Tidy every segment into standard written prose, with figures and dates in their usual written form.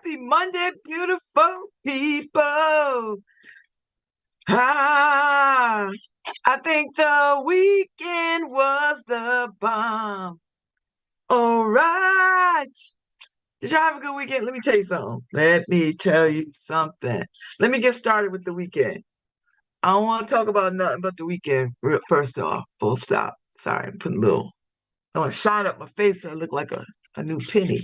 Happy Monday, beautiful people. Ah, I think the weekend was the bomb. All right. Did y'all have a good weekend? Let me tell you something. Let me get started with the weekend. I don't want to talk about nothing but the weekend. First off, full stop. Sorry, I'm putting a little, I want to shine up my face so I look like a new penny.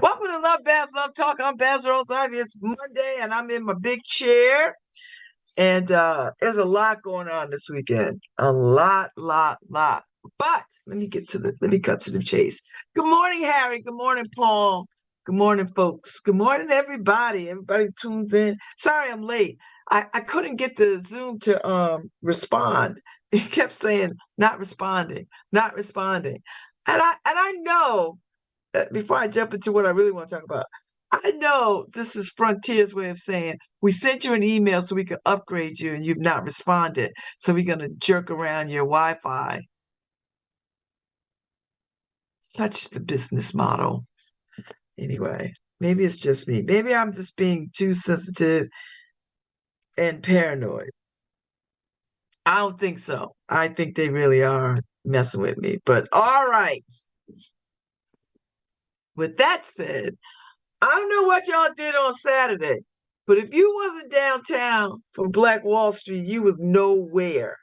Welcome to LoveBabz, LoveTalk. I'm Babz Rawls-Ivy. It's Monday, and I'm in my big chair. And there's a lot going on this weekend. A lot. But let me cut to the chase. Good morning, Harry. Good morning, Paul. Good morning, folks. Good morning, everybody. Everybody tunes in. Sorry I'm late. I couldn't get the Zoom to respond. It kept saying not responding. And I know before I jump into what I really want to talk about, I know this is Frontier's way of saying we sent you an email so we could upgrade you and you've not responded. So we're going to jerk around your Wi-Fi. Such the business model. Anyway, maybe it's just me. Maybe I'm just being too sensitive and paranoid. I don't think so. I think they really are messing with me. But all right. With that said, I don't know what y'all did on Saturday, but if you wasn't downtown for Black Wall Street, you was nowhere.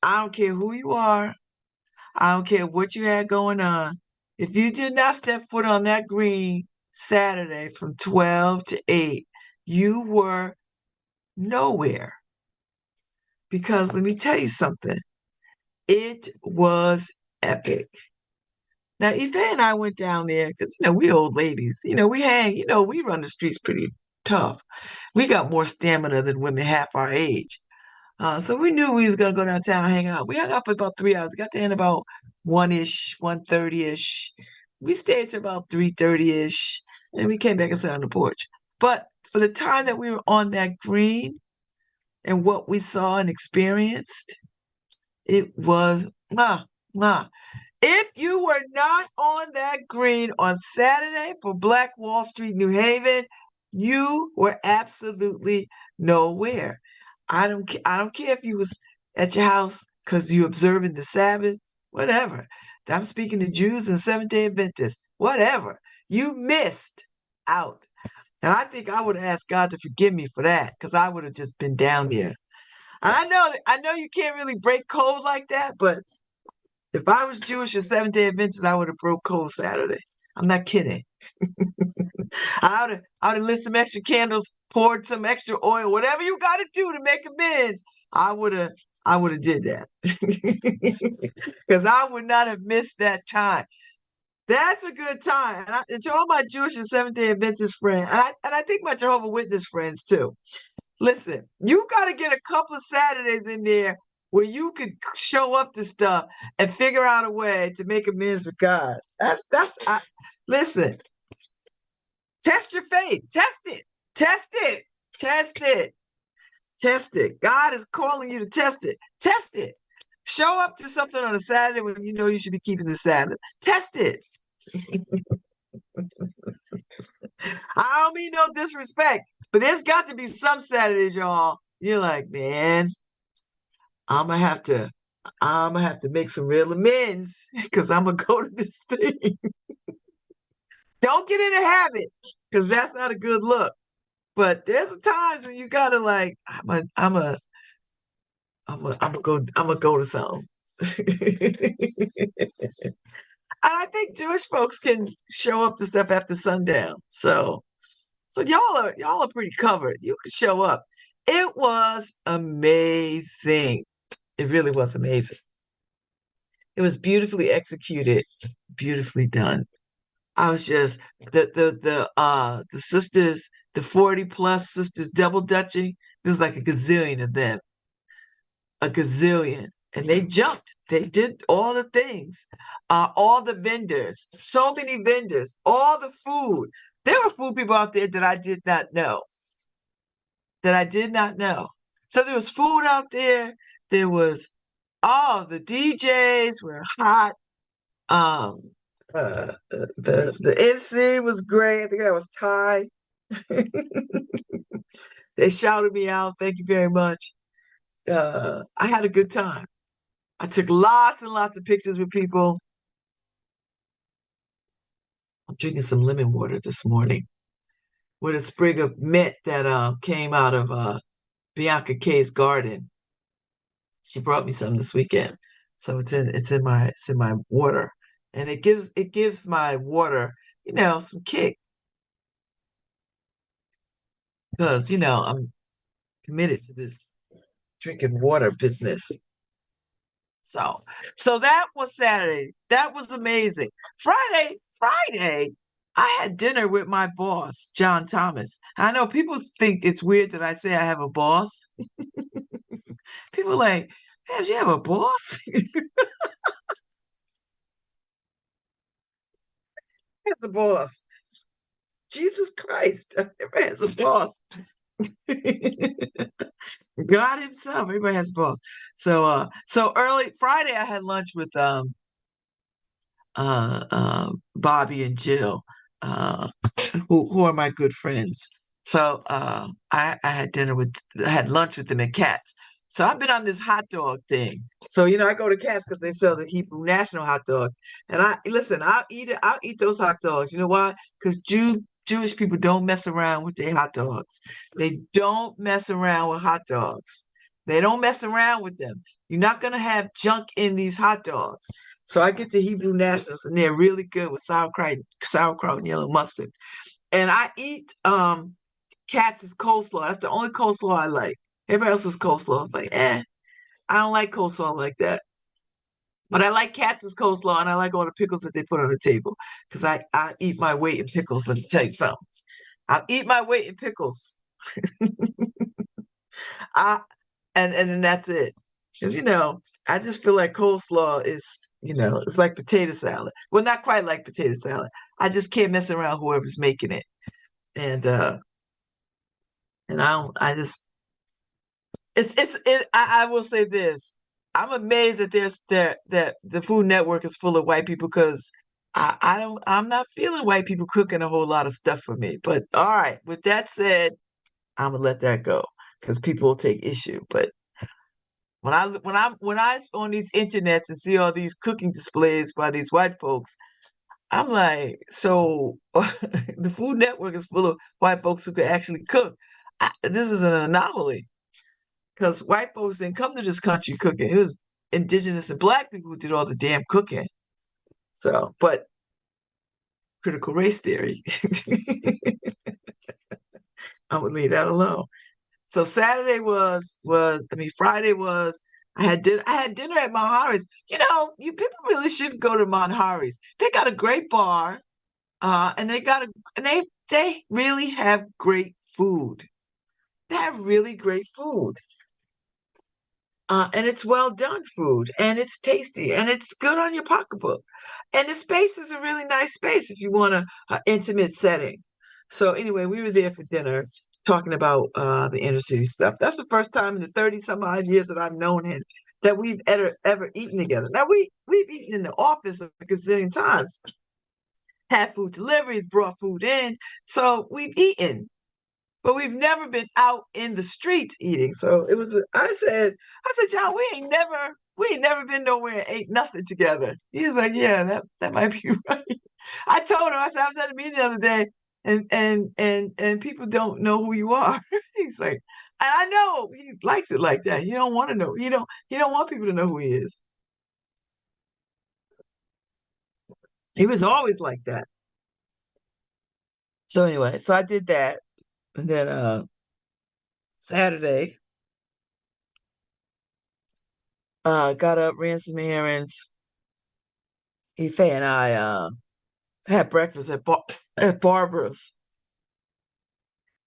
I don't care who you are. I don't care what you had going on. If you did not step foot on that green Saturday from 12 to 8, you were nowhere. Because let me tell you something. It was epic. Now, Ife and I went down there because, we old ladies. We hang, we run the streets pretty tough. We got more stamina than women half our age. So we knew we was going to go downtown and hang out. We hung out for about 3 hours. Got there in about 1-ish, 1:30-ish. We stayed till about 3:30-ish. And we came back and sat on the porch. But for the time that we were on that green and what we saw and experienced, it was If you were not on that green on Saturday for Black Wall Street, New Haven, you were absolutely nowhere. I don't care if you was at your house because you observing the Sabbath, whatever. I'm speaking to Jews and Seventh-day Adventists, whatever. You missed out. And I think I would have asked God to forgive me for that because I would have just been down there. And I know you can't really break code like that, but if I was Jewish or Seventh-day Adventist, I would have broke code Saturday. I'm not kidding. I would have lit some extra candles, poured some extra oil, whatever you got to do to make amends. I would have did that because I would not have missed that time. That's a good time. And to all my Jewish and Seventh-day Adventist friends, and I think my Jehovah's Witness friends too. Listen, you got to get a couple of Saturdays in there where you could show up to stuff and figure out a way to make amends with God. Listen, test your faith. Test it. God is calling you to test it. Test it. Show up to something on a Saturday when you know you should be keeping the Sabbath. Test it. I don't mean no disrespect, but there's got to be some Saturdays, y'all. You're like, man, I'm gonna have to make some real amends because I'm gonna go to this thing. Don't get in a habit because that's not a good look. But there's times when you gotta like, I'm gonna go to something. And I think Jewish folks can show up to stuff after sundown. So y'all are pretty covered. You can show up. It was amazing. It really was amazing. It was beautifully executed, beautifully done. I was just the sisters, the 40+ sisters double dutching. There was like a gazillion of them. A gazillion. And they jumped. They did all the things. All the vendors, so many vendors, all the food. There were food people out there that I did not know. So there was food out there. There was, the DJs were hot. The MC was great. I think that was Ty. They shouted me out. Thank you very much. I had a good time. I took lots and lots of pictures with people. I'm drinking some lemon water this morning with a sprig of mint that came out of Bianca K's garden. She brought me some this weekend, so it's in my water, and it gives my water, some kick because I'm committed to this drinking water business. So, so that was Saturday. That was amazing. Friday, I had dinner with my boss, John Thomas. I know people think it's weird that I say I have a boss. People like, "Babz, you have a boss?" Has a boss. Jesus Christ, everybody has a boss. God Himself, everybody has a boss. So early Friday, I had lunch with Bobby and Jill, uh, who are my good friends. So I had lunch with them at Cats. So I've been on this hot dog thing. So I go to Cats because they sell the Hebrew National hot dog, and I listen. I'll eat it. I'll eat those hot dogs. You know why? Because Jewish people don't mess around with their hot dogs. They don't mess around with hot dogs. They don't mess around with them. You're not gonna have junk in these hot dogs. So I get the Hebrew Nationals, and they're really good with sauerkraut and yellow mustard. And I eat Katz's coleslaw. That's the only coleslaw I like. Everybody else's coleslaw is like, I don't like coleslaw like that. But I like Katz's coleslaw, and I like all the pickles that they put on the table because I eat my weight in pickles. Let me tell you something. I'll eat my weight in pickles. I and then that's it. Because I just feel like coleslaw is, it's like potato salad. Well, not quite like potato salad. I just can't mess around whoever's making it. And I don't I just I will say this. I'm amazed that that the Food Network is full of white people because I'm not feeling white people cooking a whole lot of stuff for me. But all right, with that said, I'm gonna let that go because people will take issue. But when I on these internets and see all these cooking displays by these white folks, I'm like, so the Food Network is full of white folks who could actually cook. This is an anomaly because white folks didn't come to this country cooking. It was indigenous and black people who did all the damn cooking. So, but critical race theory, I'm gonna leave that alone. So Friday was I had dinner at Manhari's. You people really should go to Manhari's. They got a great bar, and they really have great food. They have really great food. And it's well done food, and it's tasty, and it's good on your pocketbook. And the space is a really nice space if you want a intimate setting. So anyway, we were there for dinner talking about the inner city stuff. That's the first time in the 30 some odd years that I've known him that we've ever eaten together. Now we've eaten in the office a gazillion times, had food deliveries, brought food in, so we've eaten, but we've never been out in the streets eating. So it was. I said, John, we ain't never been nowhere and ate nothing together. He was like, yeah, that might be right. I told him, I said, I was at a meeting the other day, and people don't know who you are. He's like, and I know he likes it like that. He don't want to know. He don't want people to know who he is. He was always like that. So anyway, so I did that, and then Saturday, got up, ran some errands. Ife and I had breakfast at Barbara's.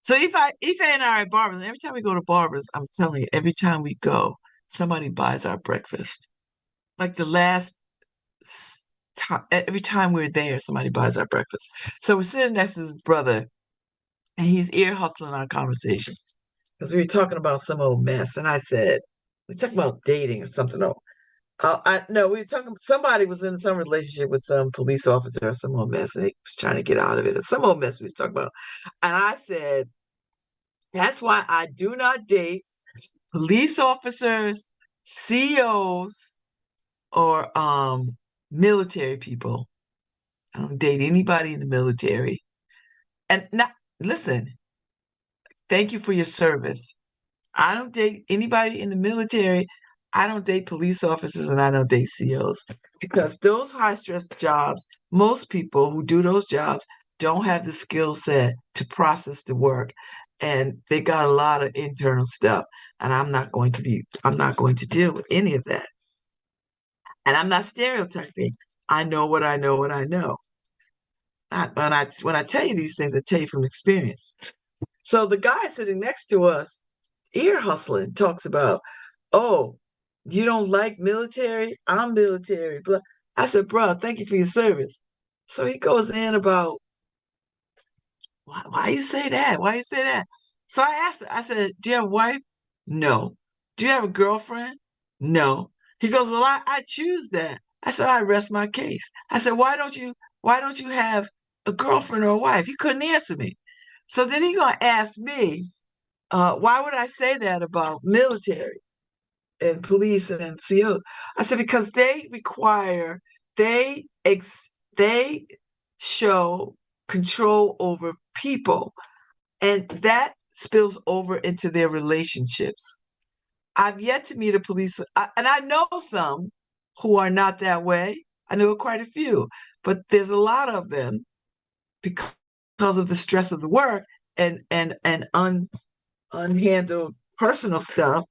So Ife and I are at Barbara's. And every time we go to Barbara's, I'm telling you, every time we go, somebody buys our breakfast. Like the last time, every time we're there, somebody buys our breakfast. So we're sitting next to his brother, and he's ear hustling our conversation because we were talking about some old mess. And I said, we talked about dating or something. I no, we were talking. Somebody was in some relationship with some police officer or some old mess, and he was trying to get out of it. Or some old mess we was talking about, and I said that's why I do not date police officers, CEOs, or military people. I don't date anybody in the military. And not listen, thank you for your service. I don't date anybody in the military. I don't date police officers and I don't date CEOs because those high stress jobs, most people who do those jobs don't have the skill set to process the work. And they got a lot of internal stuff. And I'm not going to deal with any of that. And I'm not stereotyping. I know what I know, what I know. When I tell you these things, I tell you from experience. So the guy sitting next to us, ear hustling, talks about, oh, you don't like military? I'm military. Blah. I said, bro, thank you for your service. So he goes in about, why you say that? Why you say that? So I asked, I said, do you have a wife? No. Do you have a girlfriend? No. He goes, well, I choose that. I said, I rest my case. I said, why don't you have a girlfriend or a wife? He couldn't answer me. So then he gonna ask me, why would I say that about military and police and CO? I said because they they show control over people, and that spills over into their relationships. I've yet to meet a and I know some who are not that way. I know quite a few, but there's a lot of them because of the stress of the work and unhandled personal stuff.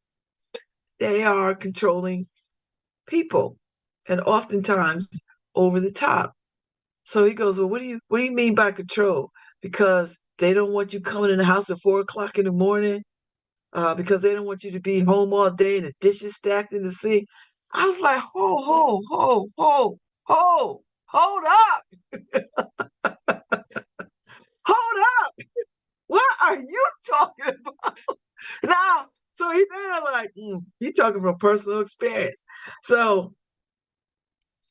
They are controlling people and oftentimes over the top. So he goes, well, what do you mean by control? Because they don't want you coming in the house at 4 o'clock in the morning, because they don't want you to be home all day and the dishes stacked in the sink. I was like, hold up, hold up. What are you talking about? Now, so he then like, he talking from personal experience. So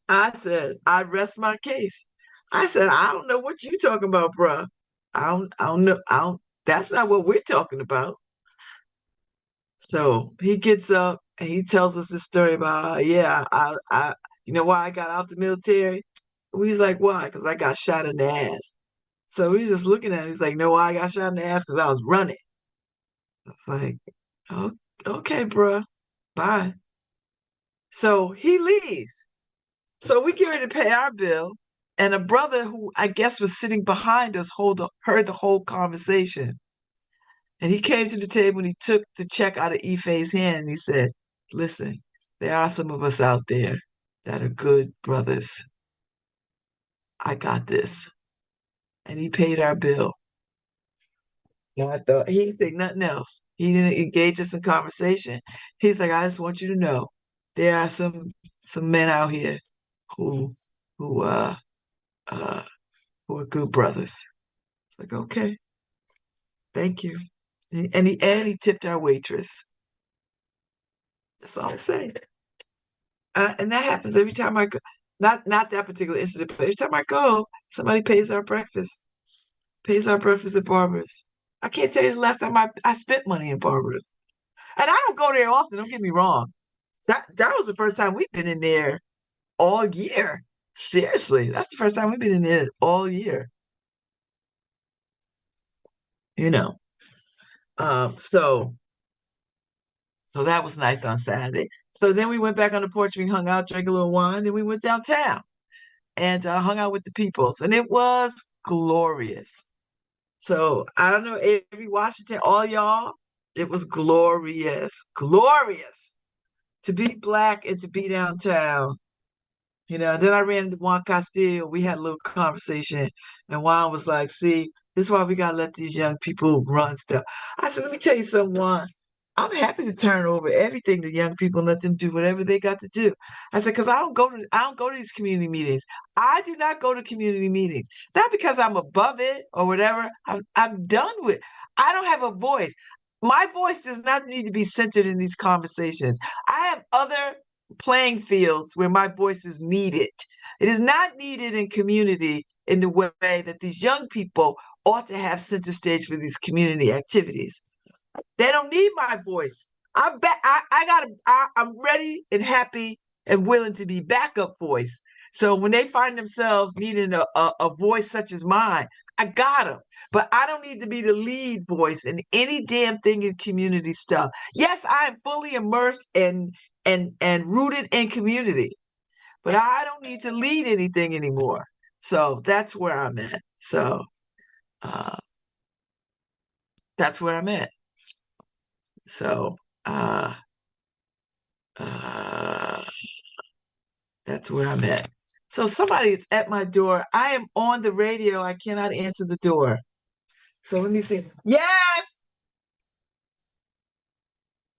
I said, I rest my case. I said, I don't know what you talking about, bruh. I don't know. That's not what we're talking about. So he gets up and he tells us this story about, yeah, you know why I got out the military? We was like, why? Because I got shot in the ass. So we just looking at it. He's like, no, why I got shot in the ass? Because I was running. It's like, oh, okay, bruh, bye. So he leaves. So we get ready to pay our bill, and a brother who I guess was sitting behind us heard the whole conversation. And he came to the table and he took the check out of Ife's hand and he said, listen, there are some of us out there that are good brothers. I got this. And he paid our bill. And I thought he didn't say nothing else. He didn't engage us in conversation. He's like, I just want you to know there are some men out here who who uh uh who are good brothers. It's like, okay, thank you. And he tipped our waitress. That's all I'm saying. And that happens every time I go. Not that particular incident, but every time I go, somebody pays our breakfast at Barbara's. I can't tell you the last time I spent money in Barbara's. And I don't go there often, don't get me wrong. That was the first time we've been in there all year. Seriously, that's the first time we've been in there all year, you know. So that was nice on Saturday. So then we went back on the porch, we hung out, drank a little wine, then we went downtown and hung out with the peoples, and it was glorious. So I don't know, Avery Washington, all y'all, it was glorious, glorious to be Black and to be downtown. Then I ran into Juan Castillo. We had a little conversation, and Juan was like, see, this is why we gotta let these young people run stuff. I said, let me tell you something, Juan. I'm happy to turn over everything to young people and let them do whatever they got to do. I said, because I don't go to these community meetings. I do not go to community meetings. Not because I'm above it or whatever. I'm done with. I don't have a voice. My voice does not need to be centered in these conversations. I have other playing fields where my voice is needed. It is not needed in community in the way that these young people ought to have center stage for these community activities. They don't need my voice. I'm ready and happy and willing to be backup voice. So when they find themselves needing a voice such as mine, I got them. But I don't need to be the lead voice in any damn thing in community stuff. Yes, I am fully immersed and rooted in community, but I don't need to lead anything anymore. So that's where I'm at. So uh, that's where I'm at. So uh, uh, that's where I'm at. So somebody is at my door. I am on the radio. I cannot answer the door. So let me see. Yes,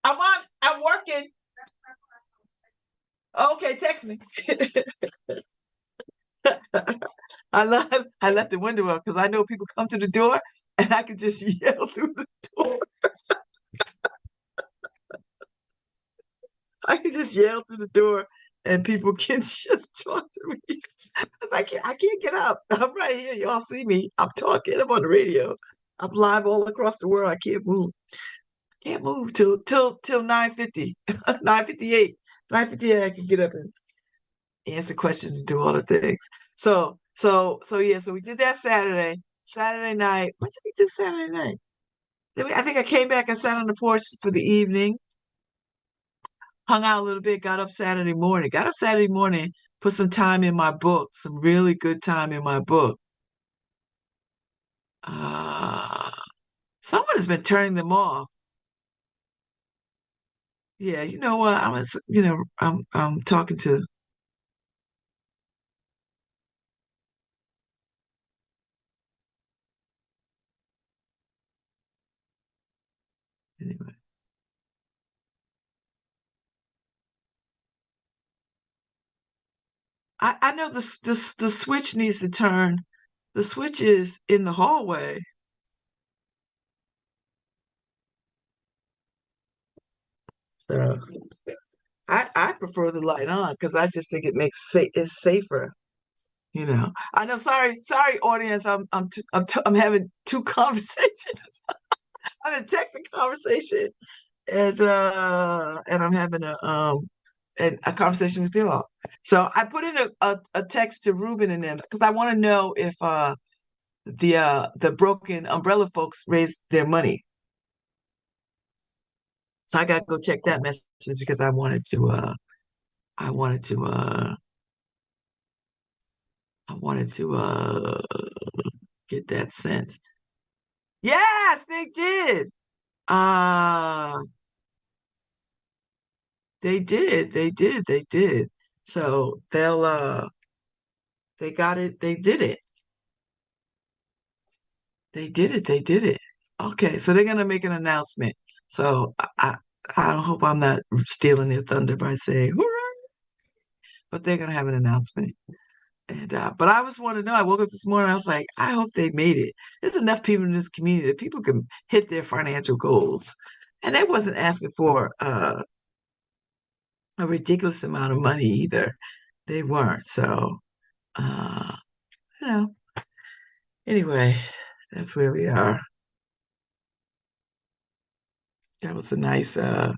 I'm working. Okay, text me. I left the window up because I know people come to the door and I can just yell through the door. I can just yell through the door and people can just talk to me. Because I can't get up. I'm right here. Y'all see me. I'm talking. I'm on the radio. I'm live all across the world. I can't move. Can't move till 9:50. 9:58. 9:58 I can get up and answer questions and do all the things. So yeah, so we did that Saturday. Saturday night. What did we do Saturday night? I think I came back and sat on the porch for the evening, hung out a little bit, got up Saturday morning. Got up Saturday morning, put some time in my book, some really good time in my book. Uh, Someone has been turning them off. Yeah, you know what? I'm talking to anyway. I know the switch needs to turn. The switch is in the hallway. So I prefer the light on because I just think it makes it's safer. I know. Sorry, audience. I'm having two conversations. I'm in texting conversation, and I'm having a conversation with you all. So I put in a text to Ruben and them because I want to know if the broken umbrella folks raised their money. So I got to go check that message because I wanted to I wanted to get that sense. Yes, they did. Uh they did. So they got it, they did it. They did it. Okay, so they're gonna make an announcement. So I hope I'm not stealing their thunder by saying hooray, but they're gonna have an announcement. And but I was wanting to know. I woke up this morning. I was like, I hope they made it. There's enough people in this community that people can hit their financial goals, and they wasn't asking for a ridiculous amount of money either. They weren't. So uh, you know. Anyway, that's where we are. That was a nice. That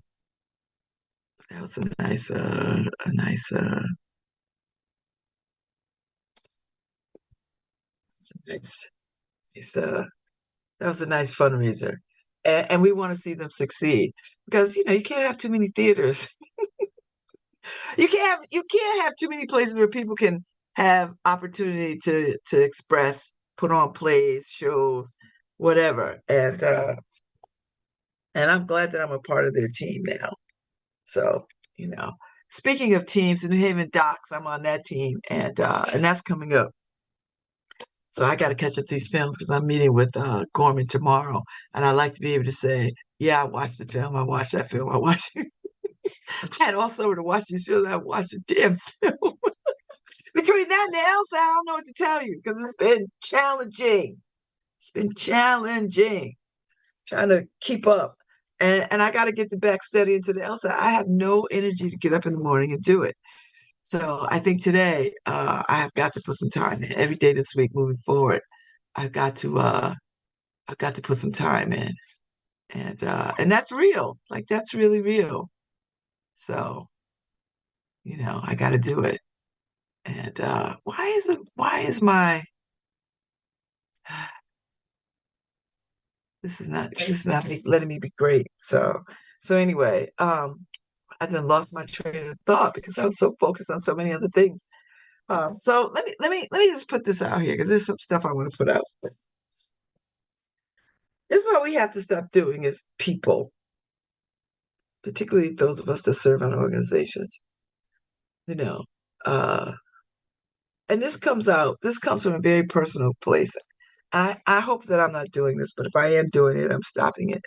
was a nice. Nice, nice. That was a nice fundraiser, and we want to see them succeed because you can't have too many theaters. You can't have too many places where people can have opportunity to express, put on plays, shows, whatever. And I'm glad that I'm a part of their team now. So, you know, speaking of teams, the New Haven Docs, I'm on that team, and that's coming up. So I got to catch up these films because I'm meeting with Gorman tomorrow, and I like to be able to say, "Yeah, I watched the film. I watched that film. I watched." I had all summer to watch these films. I watched the damn film. Between that and the Elsa, I don't know what to tell you because it's been challenging. It's been challenging trying to keep up. And I got to get the back studying to the Elsa. I have no energy to get up in the morning and do it. So I think today I have got to put some time in. Every day this week moving forward, I've got to I've got to put some time in. And that's real. Like that's really real. So, I got to do it. And why is my this is not letting me be great. So anyway, I then lost my train of thought because I was so focused on so many other things. So let me just put this out here because there's some stuff I want to put out. This is what we have to stop doing as people, particularly those of us that serve on organizations. You know, uh, and this comes from a very personal place. I hope that I'm not doing this, but if I am doing it, I'm stopping it.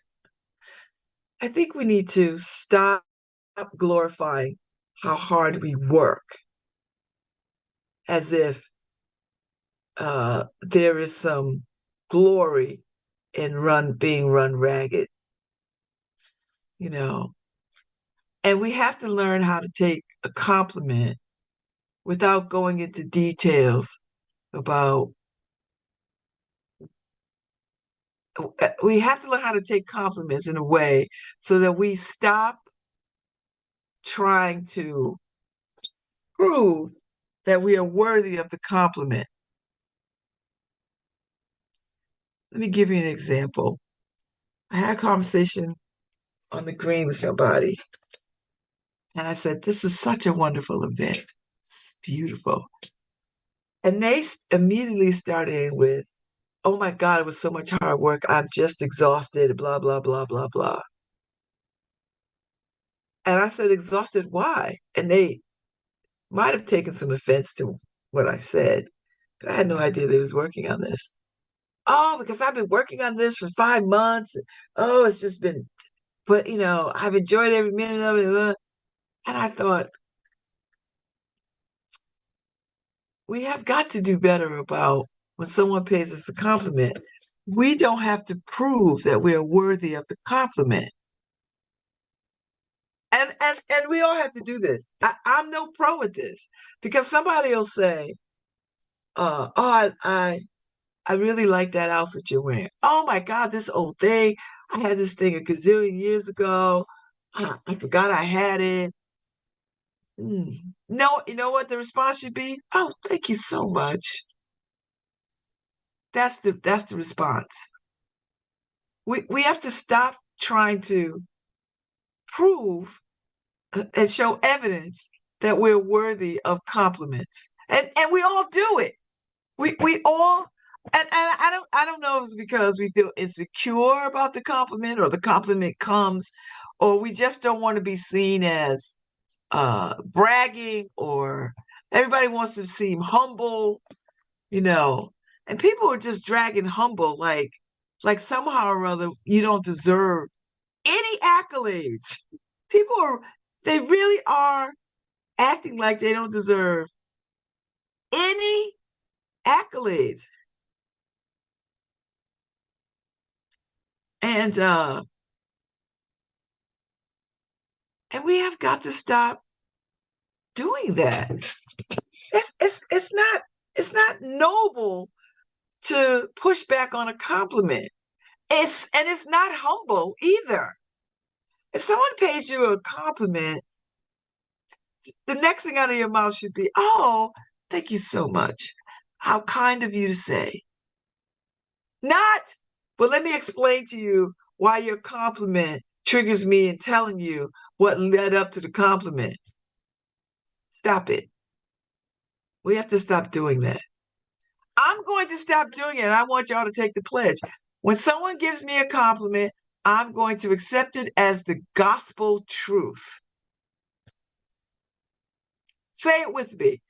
I think we need to stop glorifying how hard we work as if there is some glory in being run ragged, you know. And we have to learn how to take a compliment without going into details about we have to learn how to take compliments in a way so that we stop trying to prove that we are worthy of the compliment. Let me give you an example. I had a conversation on the green with somebody, and I said, "This is such a wonderful event. It's beautiful." And they immediately started with, "Oh my God, it was so much hard work. I'm just exhausted, blah, blah, blah, blah, blah." And I said, "Exhausted, why?" And they might have taken some offense to what I said. I had no idea they was working on this. "Oh, because I've been working on this for 5 months. Oh, it's just been, but I've enjoyed every minute of it." And I thought, we have got to do better about when someone pays us a compliment. We don't have to prove that we are worthy of the compliment. And we all have to do this. I'm no pro at this because somebody will say, "Oh, I really like that outfit you're wearing. Oh my God, this old thing. I had this thing a gazillion years ago. I forgot I had it." No, you know what the response should be? "Oh, thank you so much." That's the response. We have to stop trying to prove and show evidence that we're worthy of compliments. And we all do it. We all and I don't know if it's because we feel insecure about the compliment or the compliment comes, or we just don't want to be seen as bragging, or everybody wants to seem humble, you know. And people are just dragging humble like somehow or other you don't deserve any accolades. People are they really are acting like they don't deserve any accolades. And and we have got to stop doing that. It's not noble to push back on a compliment. It's not humble either. If someone pays you a compliment, the next thing out of your mouth should be, "Oh, thank you so much. How kind of you to say." Not, "But let me explain to you why your compliment triggers me in telling you what led up to the compliment." Stop it. We have to stop doing that. I'm going to stop doing it. And I want y'all to take the pledge. When someone gives me a compliment, I'm going to accept it as the gospel truth. Say it with me.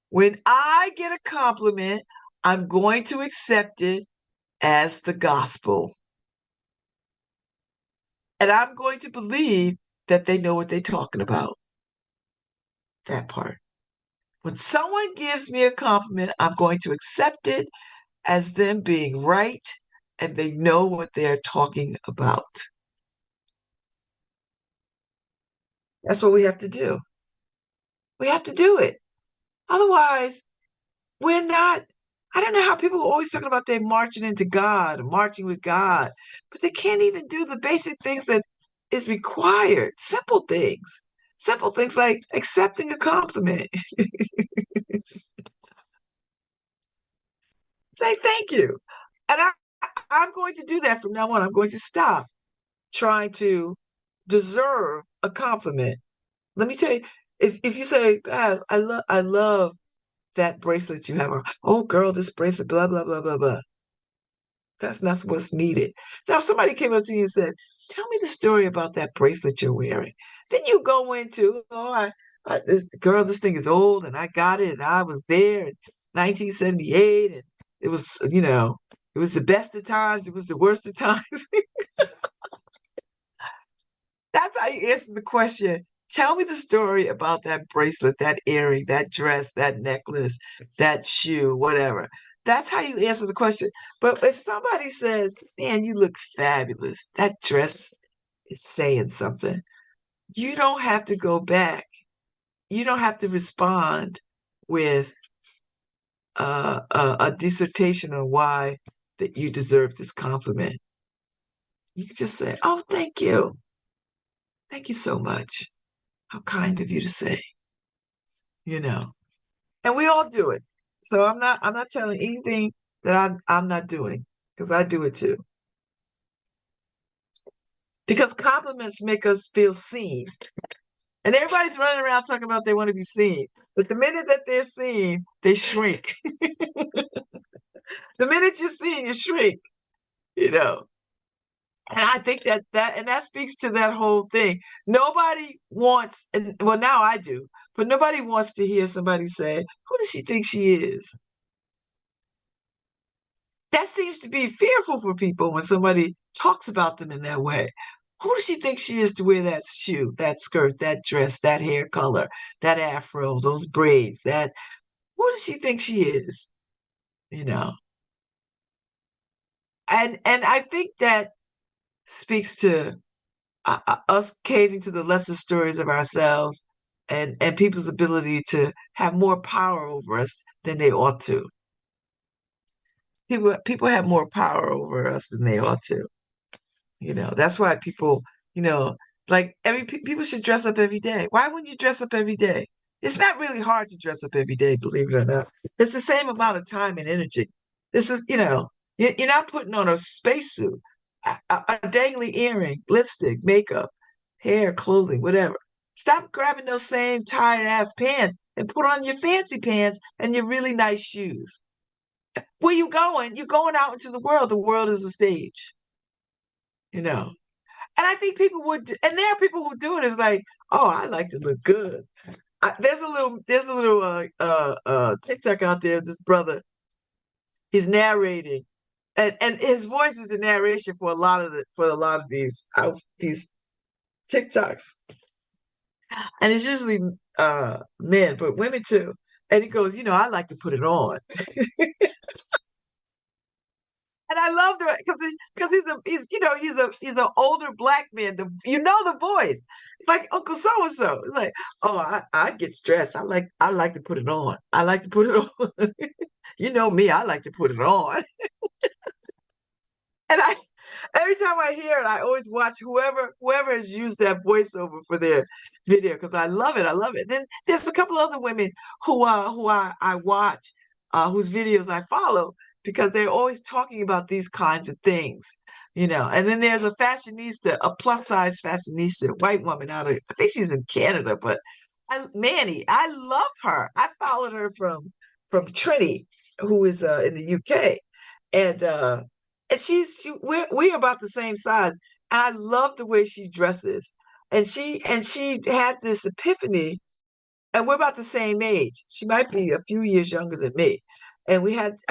When I get a compliment, I'm going to accept it as the gospel. And I'm going to believe that they know what they're talking about. That part. When someone gives me a compliment, I'm going to accept it as them being right and they know what they're talking about. That's what we have to do. We have to do it. Otherwise, we're not. I don't know how people are always talking about they marching into God, marching with God, but they can't even do the basic things that is required. Simple things like accepting a compliment. Say thank you. And I'm going to do that from now on. I'm going to stop trying to deserve a compliment. Let me tell you, if you say, Baz, I love that bracelet you have on. Oh girl, this bracelet, blah, blah, blah, blah, blah. That's not what's needed. Now, if somebody came up to you and said, tell me the story about that bracelet you're wearing. Then you go into, this thing is old and I got it and I was there in 1978 and it was, it was the best of times, it was the worst of times. That's how you answer the question. Tell me the story about that bracelet, that earring, that dress, that necklace, that shoe, whatever. That's how you answer the question. But if somebody says, man, you look fabulous, that dress is saying something, you don't have to go back. You don't have to respond with a dissertation on why that you deserve this compliment. You can just say, oh, thank you. Thank you so much. How kind of you to say, you know. And we all do it. So I'm not telling anything that I'm not doing because I do it too. Because compliments make us feel seen. And everybody's running around talking about they want to be seen. But the minute that they're seen, they shrink. The minute you're seen, you shrink, you know. And I think that speaks to that whole thing. Nobody wants, and well, now I do, but nobody wants to hear somebody say, who does she think she is? That seems to be fearful for people when somebody talks about them in that way. Who does she think she is to wear that shoe, that skirt, that dress, that hair color, that afro, those braids, that who does she think she is? You know. And I think that speaks to us caving to the lesser stories of ourselves and people's ability to have more power over us than they ought to. People have more power over us than they ought to. That's why people, you know, like people should dress up every day. Why wouldn't you dress up every day? It's not really hard to dress up every day, believe it or not. It's the same amount of time and energy. This is, you're not putting on a spacesuit, a dangly earring, lipstick, makeup, hair, clothing, whatever. Stop grabbing those same tired ass pants and put on your fancy pants and your really nice shoes. Where you going? You're going out into the world. The world is a stage, you know. And I think people would, and there are people who do it. It's like, oh, I like to look good. There's a little TikTok out there. This brother, he's narrating, and his voice is the narration for a lot of these TikToks, and it's usually men, but women too. And he goes, I like to put it on. And I love the because he's an older black man. The voice like Uncle so and so. It's like, oh, I get stressed. I like to put it on. I like to put it on. You know me. I like to put it on. And every time I hear it, I always watch whoever has used that voiceover for their video because I love it. I love it. Then there's a couple other women who I watch, whose videos I follow because they're always talking about these kinds of things, And then there's a fashionista, a plus size fashionista, white woman I think she's in Canada, but Manny, I love her. I followed her from Trini, who is in the UK, and we're about the same size. And I love the way she dresses. And she had this epiphany, and we're about the same age. She might be a few years younger than me. And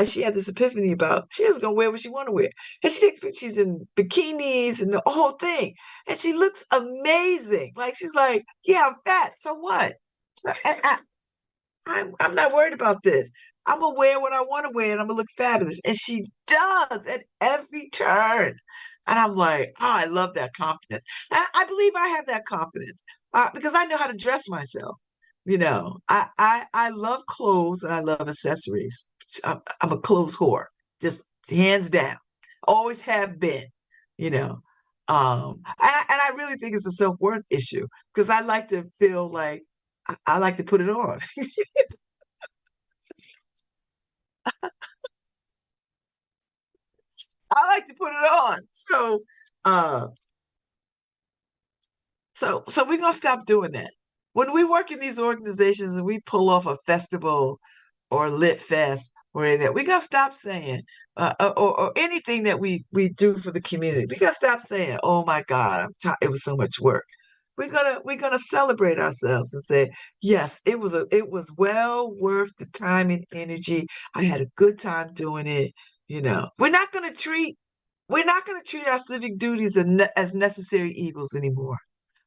she had this epiphany about she is gonna wear what she want to wear. And she's in bikinis and the whole thing. And she looks amazing. Like she's like, yeah, I'm fat. So what? And I'm not worried about this. I'm gonna wear what I want to wear and I'm gonna look fabulous. And she does at every turn. And I'm like, oh, I love that confidence. And I believe I have that confidence. because I know how to dress myself. I love clothes and I love accessories. I'm a clothes whore, just hands down. Always have been, you know. And I really think it's a self-worth issue because I like to feel like I like to put it on. I like to put it on. Uh, so we're gonna stop doing that. When we work in these organizations and we pull off a festival or lit fest or any of that, we gotta stop saying or anything that we do for the community. We gotta stop saying, "Oh my God, it was so much work." We're gonna celebrate ourselves and say, "Yes, it was well worth the time and energy. I had a good time doing it." We're not gonna treat our civic duties as necessary evils anymore.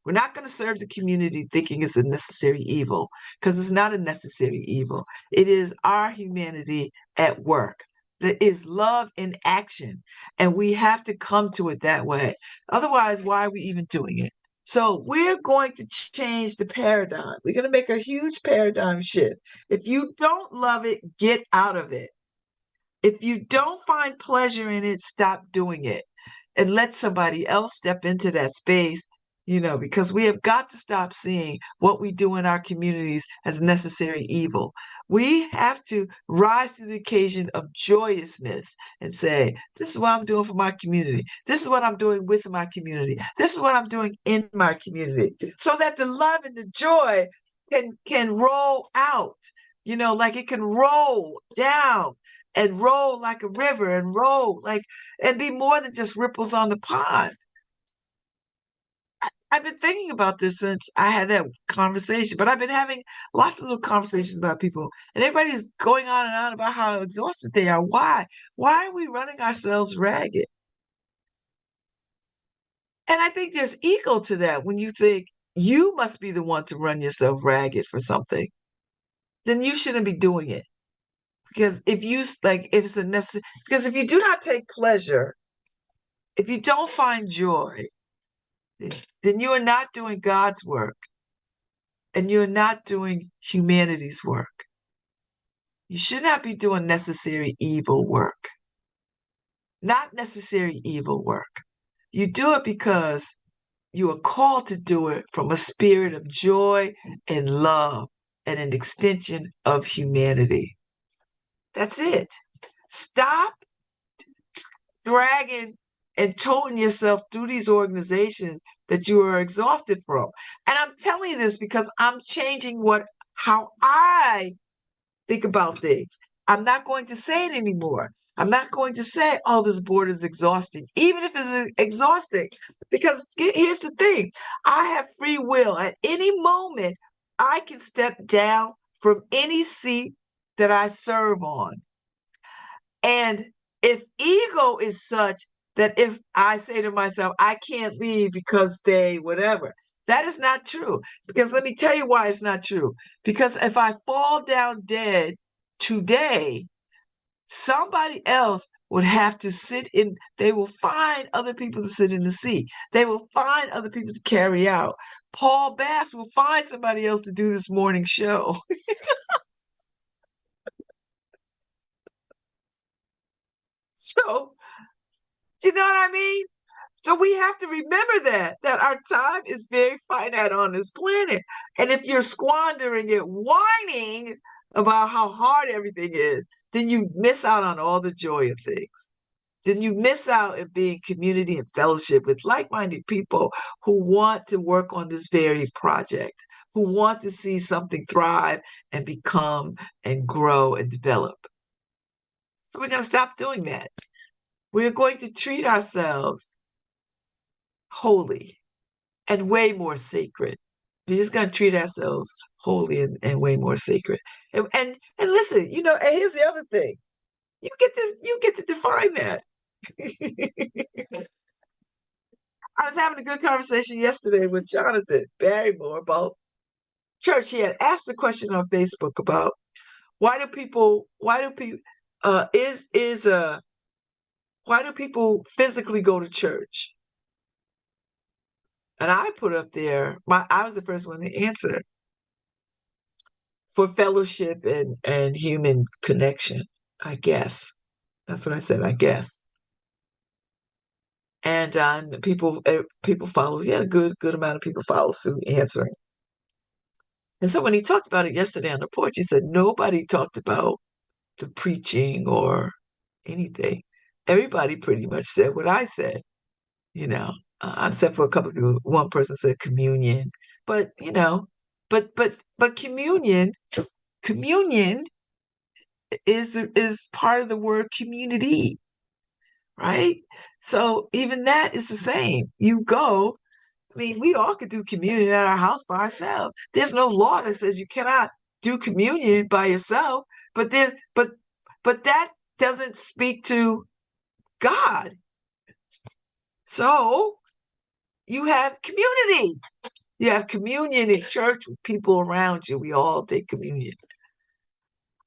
We're not going to serve the community thinking it's a necessary evil because it's not a necessary evil. It is our humanity at work. That is love in action. And we have to come to it that way. Otherwise, why are we even doing it? So we're going to change the paradigm. We're going to make a huge paradigm shift. If you don't love it, get out of it. If you don't find pleasure in it, stop doing it and let somebody else step into that space, because we have got to stop seeing what we do in our communities as necessary evil. We have to rise to the occasion of joyousness and say, this is what I'm doing for my community. This is what I'm doing with my community. This is what I'm doing in my community. So that the love and the joy can roll out, like it can roll down and roll like a river and roll like and be more than just ripples on the pond. I've been thinking about this since I had that conversation, but I've been having lots of little conversations about people, and everybody's going on and on about how exhausted they are. Why? Why are we running ourselves ragged? And I think there's ego to that when you think you must be the one to run yourself ragged for something, then you shouldn't be doing it. Because if it's a necessary, because if you do not take pleasure, if you don't find joy, then you are not doing God's work and you're not doing humanity's work. You should not be doing necessary evil work, not necessary evil work. You do it because you are called to do it from a spirit of joy and love and an extension of humanity. That's it. Stop dragging and toting yourself through these organizations that you are exhausted from. And I'm telling you this because I'm changing how I think about things. I'm not going to say it anymore. I'm not going to say, oh, this board is exhausting, even if it's exhausting. Because here's the thing, I have free will. At any moment, I can step down from any seat that I serve on. And if ego is such that if I say to myself, I can't leave because they whatever, that is not true. Because let me tell you why it's not true. Because if I fall down dead today, somebody else would have to they will find other people to sit in the seat. They will find other people to carry out. Paul Bass will find somebody else to do this morning show. So, do you know what I mean? So we have to remember that our time is very finite on this planet. And if you're squandering it whining about how hard everything is, then you miss out on all the joy of things. Then you miss out in being community and fellowship with like-minded people who want to work on this very project, who want to see something thrive and become and grow and develop. So we're going to stop doing that. We're going to treat ourselves holy and way more sacred. We're just going to treat ourselves holy and way more sacred. And listen, and here's the other thing. You get to define that. I was having a good conversation yesterday with Jonathan Barrymore about church. He had asked a question on Facebook about uh is why do people physically go to church? And I put up there, I was the first one to answer for fellowship and human connection, I guess. That's what I said, I guess. And people follow. Yeah, a good amount of people follow suit answering. And so when he talked about it yesterday on the porch, he said nobody talked about the preaching or anything. Everybody pretty much said what I said. You know, except for a couple of people. One person said communion, but but communion is part of the word community, right? So even that is the same. You go. I mean, we all could do communion at our house by ourselves. There's no law that says you cannot do communion by yourself, but but that doesn't speak to God. So you have community. You have communion in church with people around you. We all take communion.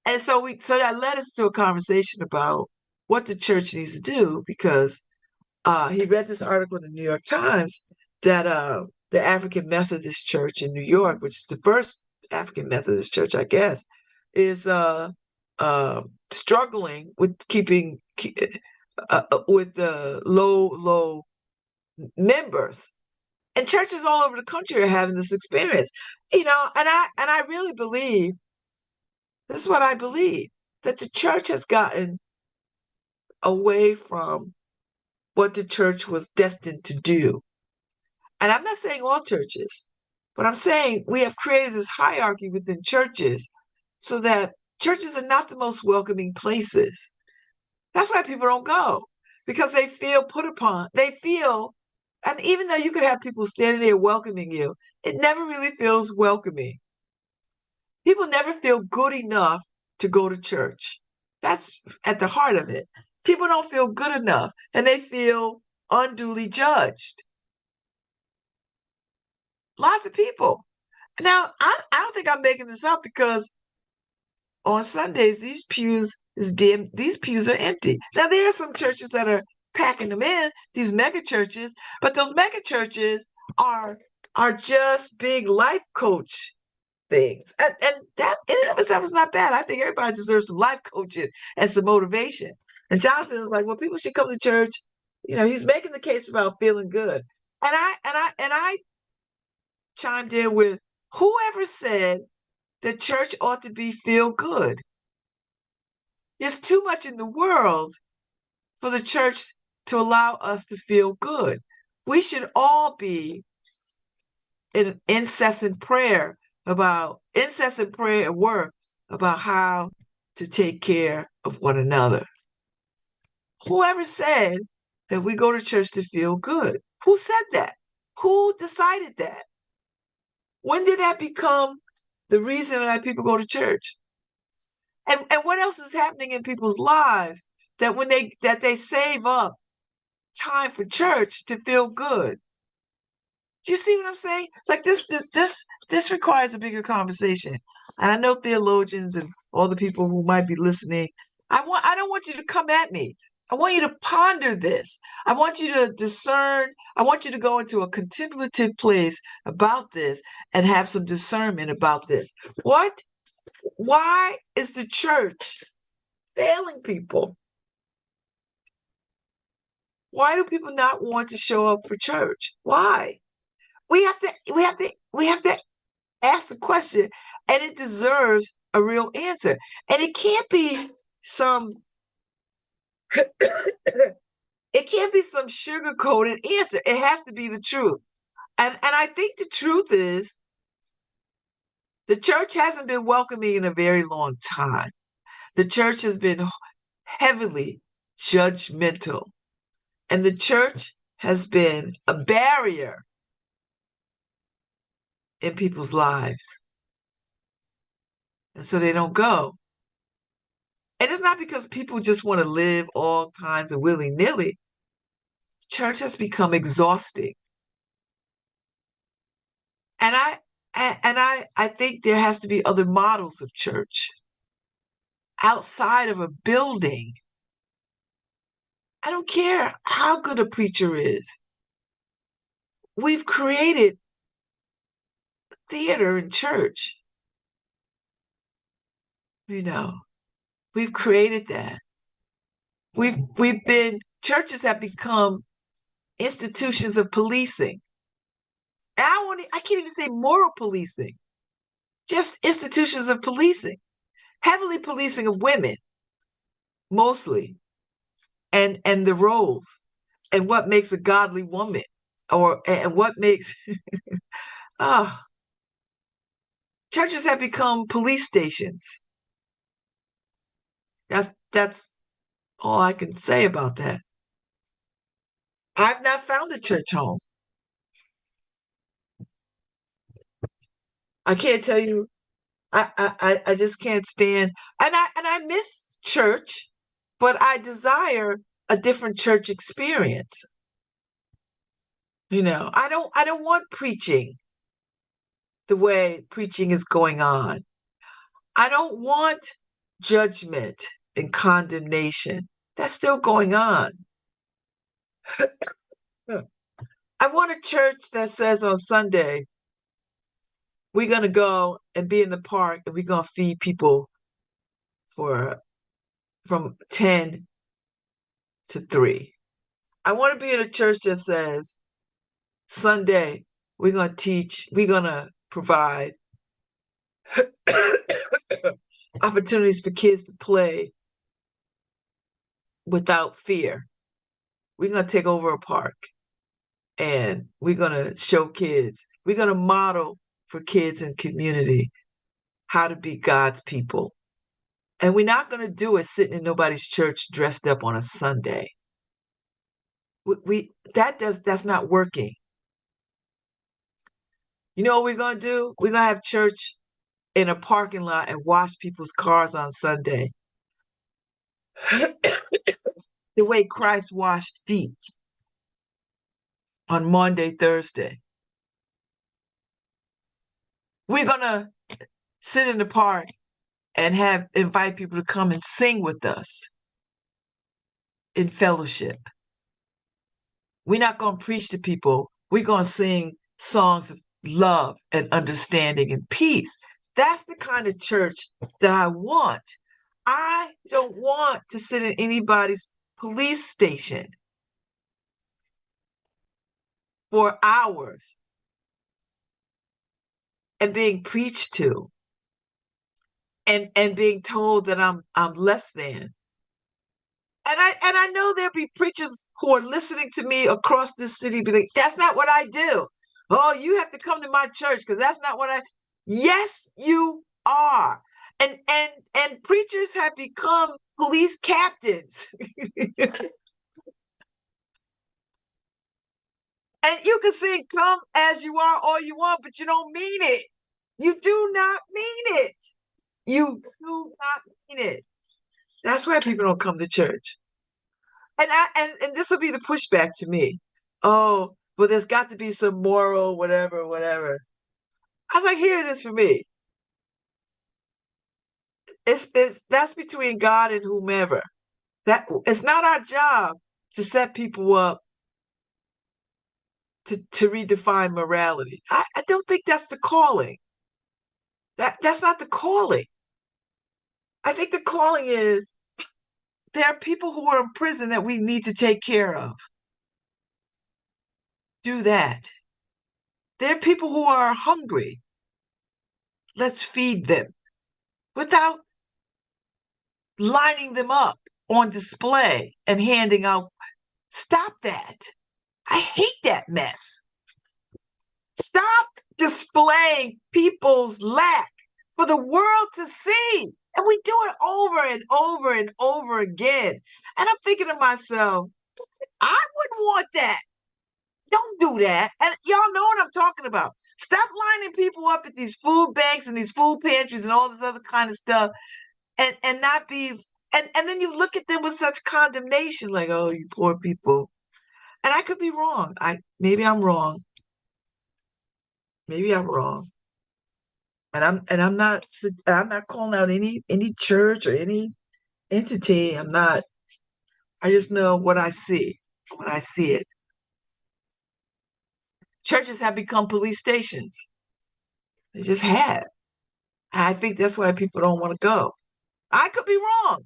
And so that led us to a conversation about what the church needs to do because he read this article in the New York Times that the African Methodist Church in New York, which is the first African Methodist church, I guess, is struggling with keeping with the low members. And churches all over the country are having this experience, and I really believe this is what I believe that the church has gotten away from what the church was destined to do. And I'm not saying all churches, but I'm saying we have created this hierarchy within churches so that churches are not the most welcoming places. That's why people don't go because they feel put upon. They feel, I mean, even though you could have people standing there welcoming you, it never really feels welcoming. People never feel good enough to go to church. That's at the heart of it. People don't feel good enough and they feel unduly judged. Lots of people. Now, I don't think I'm making this up because on Sundays these pews are empty. Now there are some churches that are packing them in, these mega churches, but those mega churches are just big life coach things. And that in and of itself is not bad. I think everybody deserves some life coaching and some motivation. And Jonathan is like, well, people should come to church. He's making the case about feeling good. And I chimed in with whoever said the church ought to be feel good. There's too much in the world for the church to allow us to feel good. We should all be in incessant prayer and work about how to take care of one another. Whoever said that we go to church to feel good? Who said that? Who decided that? When did that become the reason that people go to church? And what else is happening in people's lives that when they save up time for church to feel good? Do you see what I'm saying? Like this requires a bigger conversation. And I know theologians and all the people who might be listening, I don't want you to come at me. I want you to ponder this. I want you to discern. I want you to go into a contemplative place about this and have some discernment about this. Why is the church failing people? Why do people not want to show up for church? Why? We have to ask the question, and it deserves a real answer. And it can't be some sugar-coated answer. It has to be the truth. And I think the truth is the church hasn't been welcoming in a very long time. The church has been heavily judgmental. And the church has been a barrier in people's lives. And so they don't go. And it's not because people just want to live all kinds of willy-nilly. Church has become exhausting. And I think there has to be other models of church outside of a building. I don't care how good a preacher is. we've created theater in church. We've created that. Churches have become institutions of policing. And I can't even say moral policing, just institutions of policing, heavily policing of women, mostly, and the roles, and what makes a godly woman, and what makes ah churches have become police stations. That's all I can say about that. I've not found a church home. I can't tell you. I just can't stand, and I miss church, but I desire a different church experience. I don't want preaching the way preaching is going on. I don't want judgment and condemnation. That's still going on. I want a church that says on Sunday, we're going to go and be in the park and we're going to feed people from 10 to 3. I want to be in a church that says, Sunday, we're going to teach, we're going to provide opportunities for kids to play without fear. We're going to take over a park and we're going to show kids, we're going to model for kids and community how to be God's people. And we're not going to do it sitting in nobody's church dressed up on a Sunday. That's not working. You know what we're going to do? We're going to have church in a parking lot and wash people's cars on Sunday. The way Christ washed feet on Monday, Thursday. We're going to sit in the park and invite people to come and sing with us in fellowship. We're not going to preach to people. We're going to sing songs of love and understanding and peace. That's the kind of church that I want. I don't want to sit in anybody's police station for hours and being preached to and being told that I'm less than. And I know there'll be preachers who are listening to me across this city be like, that's not what I do. Oh, you have to come to my church because that's not what I. Yes, you are. And preachers have become police captains. And you can sing come as you are all you want, but you don't mean it. You do not mean it. You do not mean it. That's why people don't come to church. And this will be the pushback to me. Oh, well, there's got to be some moral, whatever. I was like, here it is for me. That's between God and whomever. That it's not our job to set people up to redefine morality. I don't think that's the calling. That's not the calling. I think the calling is there are people who are in prison that we need to take care of. Do that. There are people who are hungry. Let's feed them without lining them up on display and handing out. Stop that. I hate that mess. Stop displaying people's lack for the world to see. And we do it over and over and over again. And I'm thinking to myself, I wouldn't want that. Don't do that. And y'all know what I'm talking about. Stop lining people up at these food banks and these food pantries and all this other kind of stuff and not be and then you look at them with such condemnation, like, oh, you poor people. And I could be wrong. Maybe I'm wrong. Maybe I'm wrong. I'm not calling out any church or any entity. I'm not. I just know what I see when I see it. churches have become police stations. They just have. I think that's why people don't want to go. I could be wrong.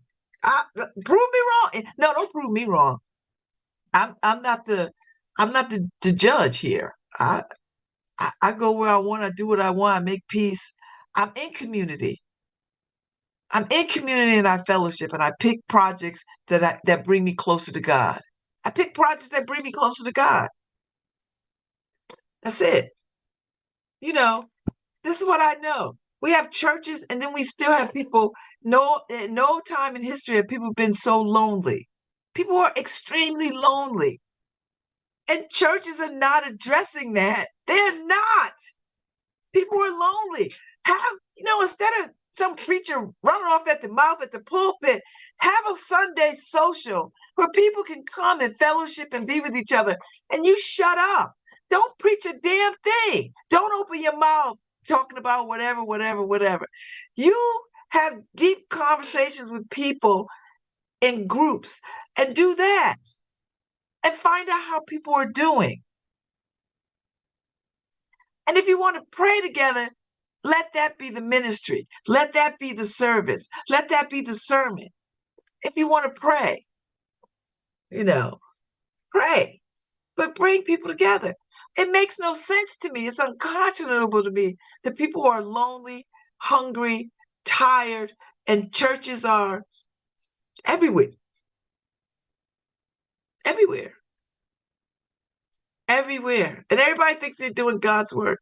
Prove me wrong. No, don't prove me wrong. I'm not the judge here. I go where I want. I do what I want. I make peace. I'm in community. I'm in community and I fellowship, and I pick projects that bring me closer to God. I pick projects that bring me closer to God. That's it. You know, this is what I know. We have churches, and then we still have people. No, at no time in history have people been so lonely. People are extremely lonely. And churches are not addressing that. They're not. People are lonely. Instead of some preacher running off at the mouth at the pulpit, have a Sunday social where people can come and fellowship and be with each other. And you shut up. Don't preach a damn thing. Don't open your mouth talking about whatever. You have deep conversations with people in groups and do that. And find out how people are doing. And if you want to pray together, let that be the ministry. Let that be the service. Let that be the sermon. If you want to pray, pray. But bring people together. It makes no sense to me. It's unconscionable to me that people are lonely, hungry, tired, and churches are everywhere. Everywhere. Everywhere. And everybody thinks they're doing God's work.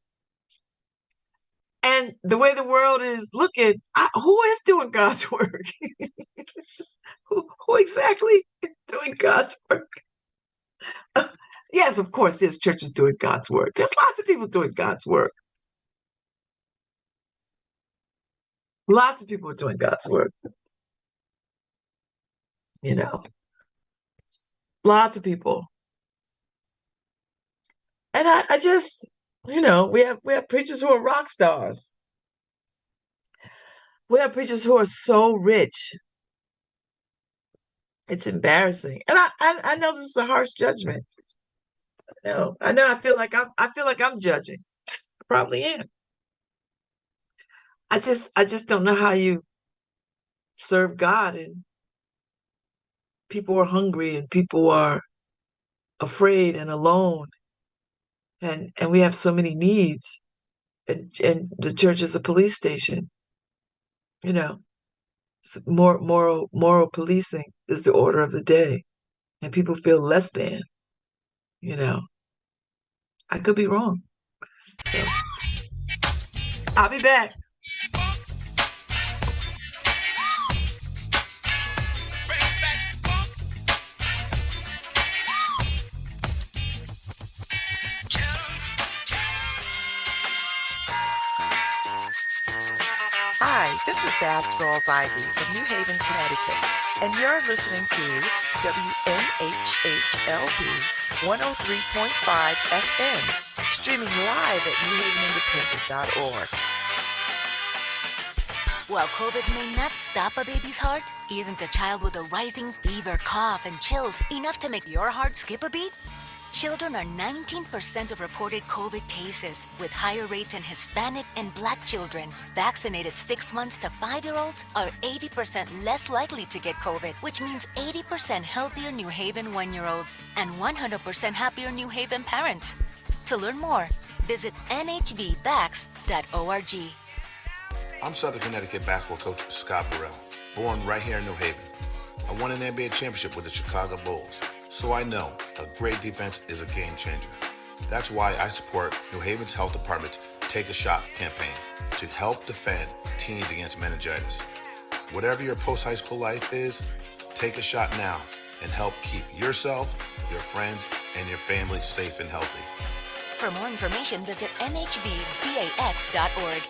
And the way the world is looking, who is doing God's work? who exactly is doing God's work? Yes, of course, there's churches doing God's work. There's lots of people doing God's work. Lots of people are doing God's work. Lots of people. And I just, we have preachers who are rock stars. We have preachers who are so rich. It's embarrassing. And I know this is a harsh judgment. I know. I feel like I'm judging. I probably am. I just don't know how you serve God and people are hungry and people are afraid and alone. And we have so many needs. And the church is a police station. Moral policing is the order of the day. And people feel less than. I could be wrong. So, I'll be back. Hi, this is Babz Rawls-Ivy from New Haven, Connecticut, and you're listening to WNHHLP 103.5 FM, streaming live at newhavenindependent.org. While COVID may not stop a baby's heart, isn't a child with a rising fever, cough, and chills enough to make your heart skip a beat? Children are 19% of reported COVID cases, with higher rates in Hispanic and Black children. Vaccinated 6 months to 5-year-olds are 80% less likely to get COVID, which means 80% healthier New Haven 1-year-olds and 100% happier New Haven parents. To learn more, visit nhvvax.org. I'm Southern Connecticut basketball coach Scott Burrell, born right here in New Haven. I won an NBA championship with the Chicago Bulls, so I know a great defense is a game changer. That's why I support New Haven's Health Department's Take a Shot campaign to help defend teens against meningitis. Whatever your post-high school life is, take a shot now and help keep yourself, your friends, and your family safe and healthy. For more information, visit nhvvax.org.